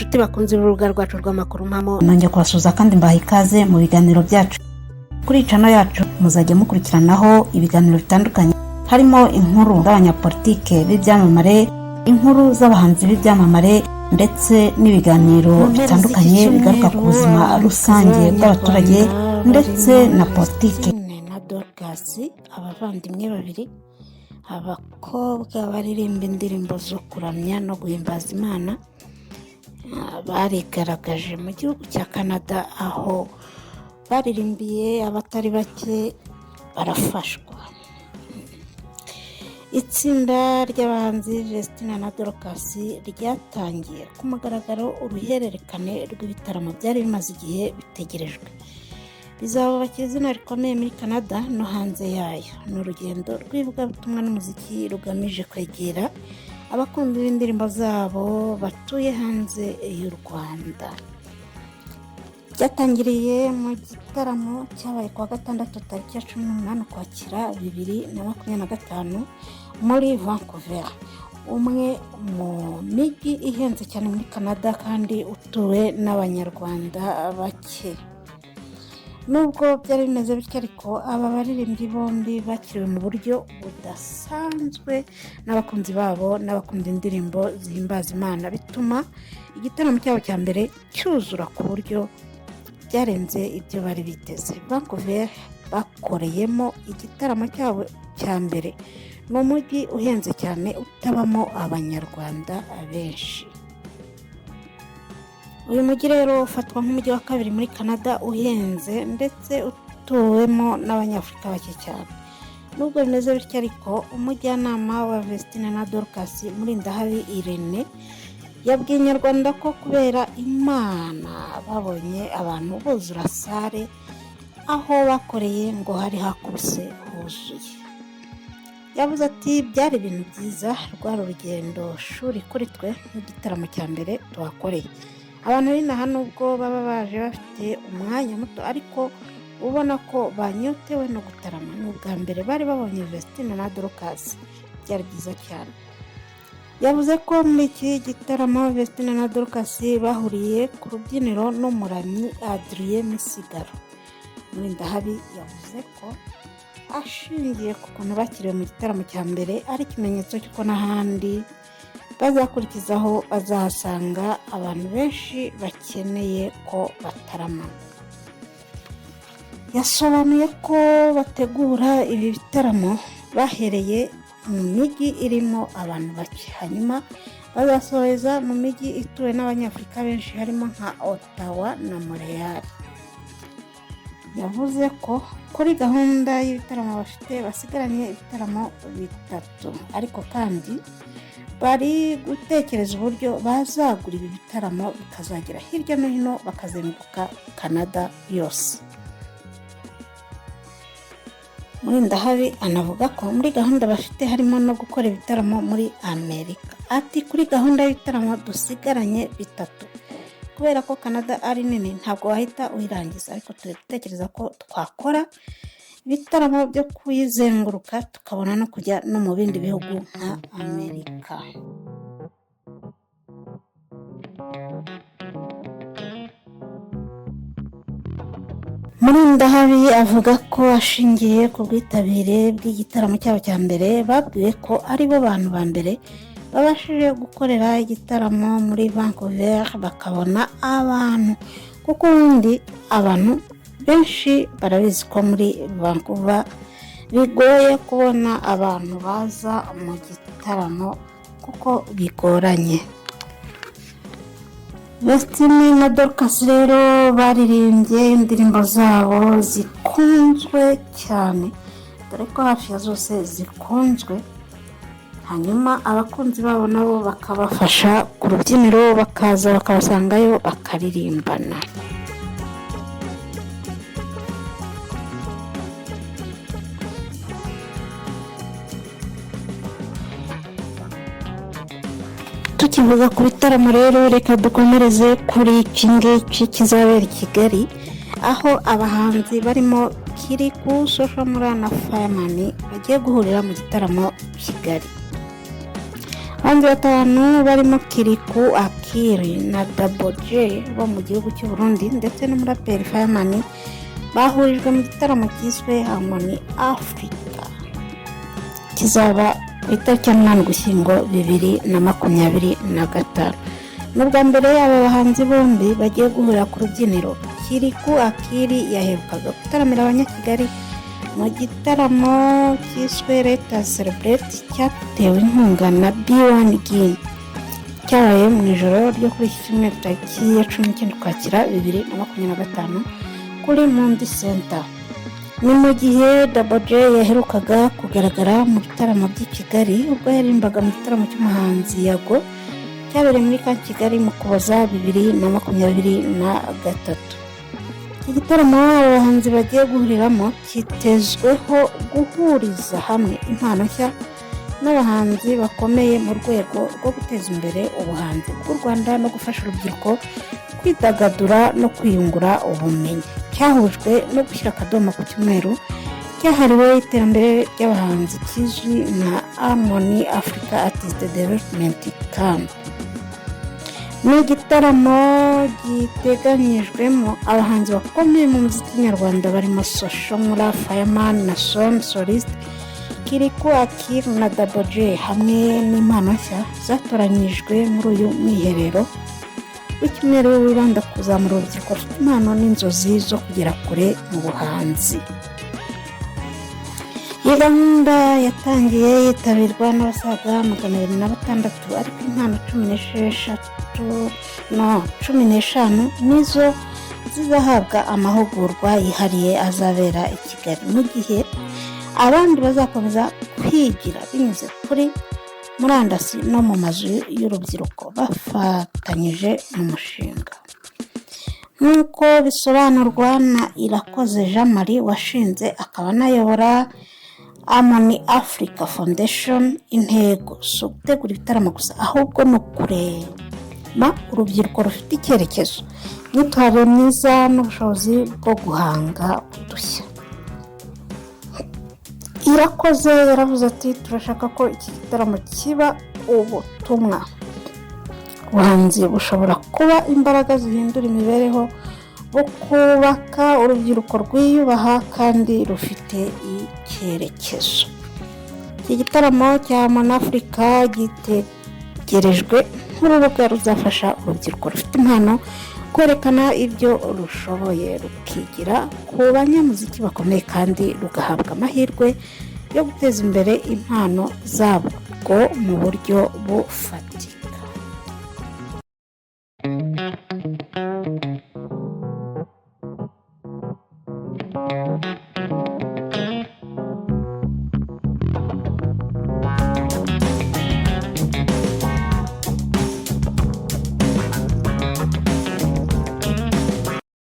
inshuti bakunze urubuga rwacu rw'amakuru mpamo, nongeye kubasuhuza kandi mbaha ikaze mu biganiro byacu. Kuri channel yacu muzajya mukurikiranaho ibiganiro bitandukanye, harimo inkuru z'abanyapolitike b'ibyamamare, inkuru z'abahanzi b'ibyamamare, ndetse n'ibiganiro bitandukanye bigaruka ku buzima rusange bw'abaturage ndetse na politike. na Dorcas, abavandimwe babiri, abakobwa baririmba indirimbo zo kuramya no guhimbaza Imana, barigaragaje mu gihugu cya Canada, aho baririmbiye abatari bake barafashwa. Itsinda ry'abahanzi Justina na Dorcas ryatangiye ku mugaragaro uruhererekane rw'ibitaramo byari bimaze igihe bitegerejwe. Bizabubakira izina rikomeye muri Canada no hanze yayo. Ni urugendo rw'ivugabutumwa n'umuziki rugamije kwegera abakunzi b'indirimbo zabo batuye hanze y'u Rwanda. Byatangiriye mu gitaramo cyabaye kuwa gatandatu tariki ya 18 Ukwakira 2025 muri Vancouver, umwe mu migi ihenze cyane muri Canada kandi utuwe n'abanyarwanda bake. Nubwo byari bimeze bityo ariko aba baririmbyi bombi bakiriwe mu buryo budasanzwe n'abakunzi babo n'abakunda indirimbo zihimbaza Imana, bituma igitaramo cyabo cya mbere cyuzura ku buryo byarenze ibyo bari biteze. Vancouver bakoreyemo igitaramo cyabo cya mbere, ni umujyi uhenze cyane utabamo abanyarwanda benshi. Uyu mujyi rero ufatwa nk'umujyi wa kabiri muri Canada uhenze ndetse utuwemo n'abanyafurika bake cyane. Nubwo bimeze bityo ariko umujyanama wa Justina na Dorcas, Murindahabi Irene, yabwiye Inyarwanda ko kubera Imana babonye abantu buzura sare aho bakoreye ngo hari hakubise huzuye. Yavuze ati byari ibintu byiza, rwari urugendo shuri kuri twe nk'igitaramo cya mbere tuhakoreye. Abantu b'inaha nubwo baba baje bafite umwanya muto ariko ubona ko banyotewe no gutarama. Ni ubwa mbere bari babonye Justina na Dorcas, byari byiza cyane. Yavuze ko muri iki gitaramo Justina na Dorcas bahuriye ku rubyiniro n'umuramyi Adrien Misigaro. Murindahabi yavuze ko ashingiye ku kuntu bakiriwe mu gitaramo cya mbere ari ikimenyetso cy'uko n'ahandi bazakurikizaho bazahasanga abantu benshi bakeneye ko batarama. Yasobanuye ko bategura ibi bitaramo bahereye mu mijyi irimo abantu bake, hanyuma bazasoheza mu mijyi ituwe n'abanyafurika benshi harimo nka Ottawa na Montreal. Yavuze ko kuri gahunda y'ibitaramo bafite basigaranye ibitaramo 3, ariko kandi bari gutekereza uburyo bazagura ibi bitaramo bikazagera hirya no hino bakazenguruka Canada yose. Murindahabi anavuga ko muri gahunda bafite harimo no gukora ibitaramo muri Amerika. Ati kuri gahunda y'ibitaramo dusigaranye 3, kubera ko Canada ari nini ntabwo wahita uyirangiza, ariko turi gutekereza ko twakora ibitaramo byo kuyizenguruka tukabona no kujya no mu bindi bihugu nka Amerika. Murindahabi avuga ko ashingiye ku bwitabire bw'igitaramo cyabo cya mbere babwiwe ko ari bo bantu ba mbere babashije gukorera igitaramo muri Vancouver bakabona abantu, kuko ubundi abantu benshi barabizi ko muri Vancouver bigoye kubona abantu baza mu gitaramo kuko bigoranye. Justina na Dorcas rero baririmbye indirimbo zabo zikunzwe cyane, dore ko hafi ya zose zikunzwe. Hanyuma abakunzi babo nabo bakabafasha ku rubyiniro, bakaza bakabasangayo bakaririmbana. Tukivuga ku bitaramo rero, reka dukomereze kuri iki ngiki kizabera i Kigali, aho abahanzi barimo Kiriku, Social Mura na Fireman bagiye guhurira mu gitaramo Kigali. Abandi batanu barimo Kiriku Akili na Double J bo mu gihugu cy'u Burundi ndetse n'umuraperi Fireman bahurijwe mu gitaramo cyiswe Harmony Africa kizaba ku itariki ya 8 Ugushyingo 2025. N'ubwa mbere aba bahanzi bombi bagiye guhurira ku rubyiniro. Kiriku Akili yaherukaga gutaramira abanyakigali mu gitaramo cyiswe Let Us Celebrate cyatewe inkunga na B1 Guinea cyabaye mu ijoro ryo kuri iki cyumweru tariki ya 19 Ukwakira 2025 kuri Mundi Center. Ni mu gihe Double J yaherukaga kugaragara mu bitaramo by'i Kigali ubwo yarimbaga mu gitaramo cy'umuhanzi Yago cyabereye muri Kigali mu Kuboza 2023. Iki gitaramo abahanzi bagiye guhuriramo kitezweho guhuriza hamwe impano nshya n'abahanzi bakomeye mu rwego rwo guteza imbere ubuhanzi bw'u Rwanda no gufasha urubyiruko kwidagadura no kwiyungura ubumenyi. Cyahujwe no gushyira akadomo ku cyumweru cyahariwe iterambere ry'abahanzi kizwi nka Harmony Africa Artist Development Camp. Ni igitaramo giteganyijwemo abahanzi bakomeye mu muziki nyarwanda barimo Soshomura, Fireman na Son Solist, Kiriku Akili na Double J hamwe n'impano nshya zatoranyijwe muri uyu mwiherero w'icyumweru wibanda kuzamura urubyiruko rufite impano n'inzozi zo kugera kure mu buhanzi. Iyi gahunda yatangiye yitabirwa n'abasaga 206 ariko impano 15 nizo zizahabwa amahugurwa yihariye azabera i Kigali, mu gihe abandi bazakomeza kwigira binyuze kuri murandasi no mu mazu y'urubyiruko bafatanyije mu mushinga. Nk'uko bisobanurwa na Irakoze Jean Marie washinze akaba anayobora Harmony Africa Foundation, intego si ugutegura ibitaramo gusa ahubwo ni ukurema urubyiruko rufite icyerekezo, imyitwarire myiza n'ubushobozi bwo guhanga udushya. Irakoze yaravuze ati turashaka ko iki gitaramo kiba ubutumwa. Ubuhanzi bushobora kuba imbaraga zihindura imibereho bukubaka urubyiruko rwiyubaha kandi rufite icyerekezo. Iki gitaramo cya Harmony Africa gitegerejwe nk'urubuga ruzafasha urubyiruko rufite impano kwerekana ibyo rushoboye rukigira ku banyamuziki bakomeye kandi rugahabwa amahirwe yo guteza imbere impano zabwo mu buryo bufatika.